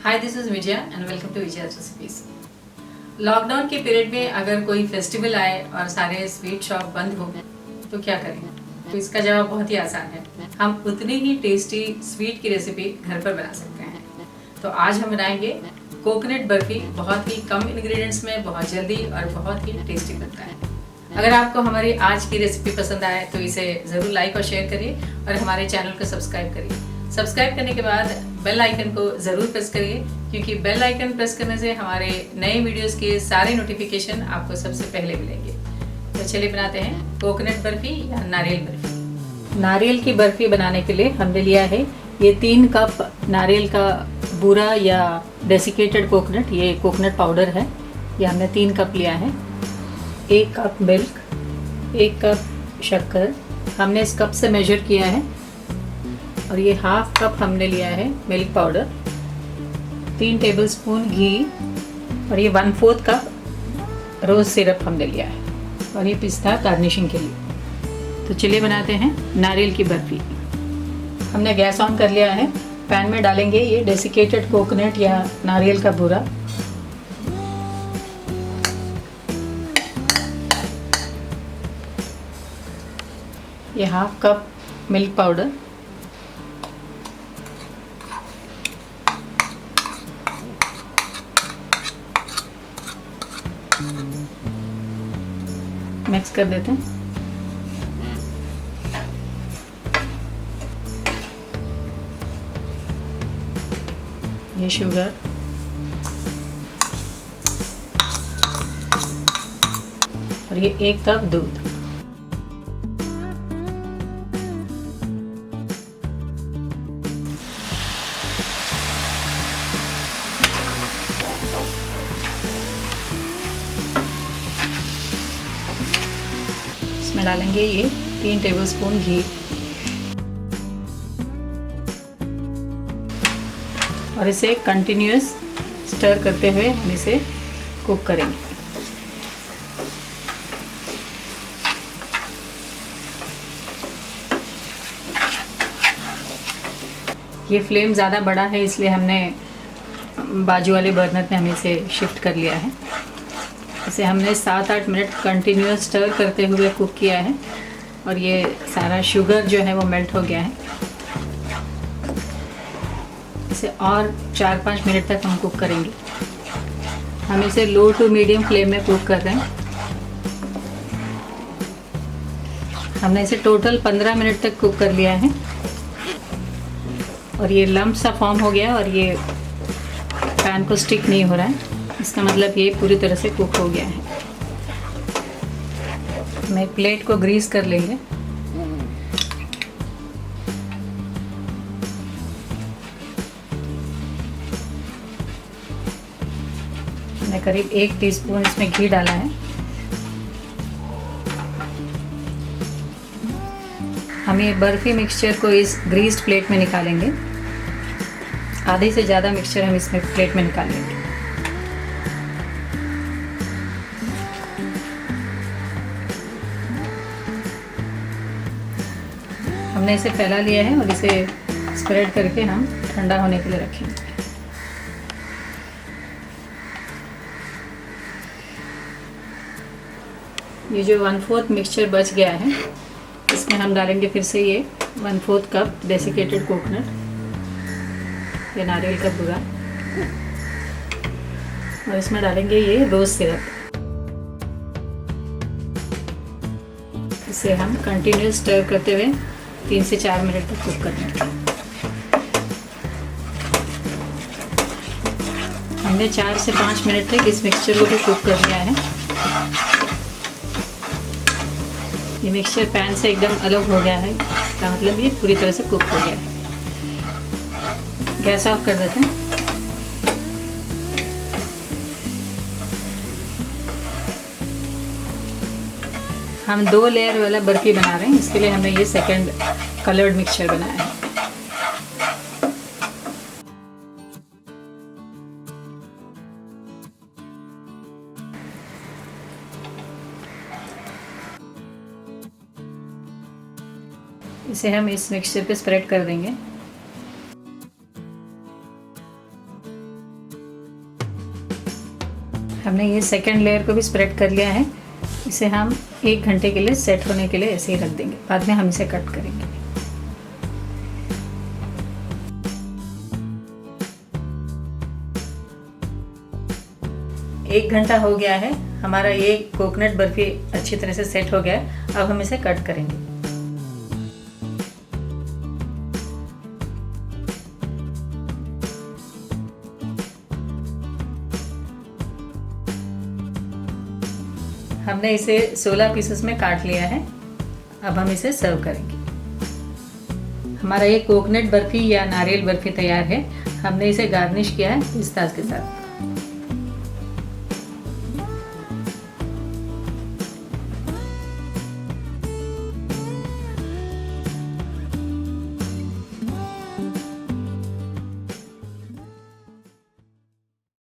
Hi, this is Vijaya and welcome to Vijaya recipes. Lockdown के period में अगर कोई फेस्टिवल आए और सारे स्वीट शॉप बंद हो तो क्या करें? तो इसका जवाब बहुत ही आसान है। हम उतनी ही टेस्टी स्वीट की रेसिपी घर पर बना सकते हैं। तो आज हम बनाएंगे कोकोनट बर्फी। बहुत ही कम इंग्रेडिएंट्स में बहुत जल्दी और बहुत ही टेस्टी बनता है। अगर आपको हमारी आज की रेसिपी पसंद आए तो इसे ज़रूर लाइक और शेयर करिए और हमारे चैनल को सब्सक्राइब करिए। सब्सक्राइब करने के बाद बेल आइकन को ज़रूर प्रेस करिए, क्योंकि बेल आइकन प्रेस करने से हमारे नए वीडियोस के सारे नोटिफिकेशन आपको सबसे पहले मिलेंगे। तो चलिए बनाते हैं कोकोनट बर्फी या नारियल बर्फी। नारियल की बर्फी बनाने के लिए हमने लिया है ये 3 कप नारियल का बूरा या डेसिकेटेड कोकोनट। ये कोकोनट पाउडर है, ये हमने 3 कप लिया है। 1 कप मिल्क, 1 कप शक्कर हमने इस कप से मेजर किया है, और ये हाफ कप हमने लिया है मिल्क पाउडर, 3 टेबलस्पून घी, और ये 1/4 कप रोज़ सिरप हमने लिया है, और ये पिस्ता गार्निशिंग के लिए। तो चलिए बनाते हैं नारियल की बर्फी। हमने गैस ऑन कर लिया है। पैन में डालेंगे ये डेसिकेटेड कोकोनट या नारियल का बूरा। ये half cup milk powder, mix कर देते हैं। ये शुगर, और ये 1 कप दूध। इसमें डालेंगे ये 3 टेबलस्पून घी, और इसे कंटिन्यूअस स्टर करते हुए हम इसे कुक करेंगे। ये फ्लेम ज़्यादा बड़ा है, इसलिए हमने बाजू वाले बर्नर में हम इसे शिफ्ट कर लिया है। इसे हमने 7-8 मिनट कंटिन्यूअस स्टर करते हुए कुक किया है, और ये सारा शुगर जो है वो मेल्ट हो गया है। इसे और 4-5 मिनट तक हम कुक करेंगे। हम इसे लो टू मीडियम फ्लेम में कुक कर रहे हैं। हमने इसे टोटल 15 मिनट तक कुक कर लिया है, और ये लम्प सा फॉर्म हो गया, और ये पैन को स्टिक नहीं हो रहा है। इसका मतलब ये पूरी तरह से कुक हो गया है। मैं प्लेट को ग्रीस कर लेंगे। मैंने करीब 1 टीस्पून इसमें घी डाला है। हम ये बर्फी मिक्सचर को इस ग्रीस्ड प्लेट में निकालेंगे। आधे से ज़्यादा मिक्सचर हम इसमें प्लेट में निकालेंगे। हमने इसे फैला लिया है, और इसे स्प्रेड करके हम ठंडा होने के लिए रखेंगे। ये जो 1/4 मिक्सचर बच गया है, इसमें हम डालेंगे फिर से ये 1/4 कप डेसिकेटेड कोकोनट या नारियल का बूरा, और इसमें डालेंगे ये रोज़ सिरप। इसे हम कंटिन्यूअस स्टर करते हुए 3 से 4 मिनट तक कुक करेंगे। हमने 4 से 5 मिनट तक इस मिक्सचर को भी कुक कर लिया है। ये मिक्सचर पैन से एकदम अलग हो गया है, इसका मतलब ये पूरी तरह से कुक हो गया है। गैस ऑफ कर देते हैं। हम 2 लेयर वाला बर्फी बना रहे हैं, इसके लिए हमने ये सेकंड कलर्ड मिक्सचर बनाया है। इसे हम इस मिक्सचर पे स्प्रेड कर देंगे। हमने ये सेकंड लेयर को भी स्प्रेड कर लिया है। इसे हम 1 घंटे के लिए सेट होने के लिए ऐसे ही रख देंगे, बाद में हम इसे कट करेंगे। एक घंटा हो गया है, हमारा ये कोकोनट बर्फी अच्छी तरह से सेट हो गया है। अब हम इसे कट करेंगे। हमने इसे 16 पीसेस में काट लिया है। अब हम इसे सर्व करेंगे। हमारा ये कोकोनट बर्फी या नारियल बर्फी तैयार है। हमने इसे गार्निश किया है पिस्ता के साथ।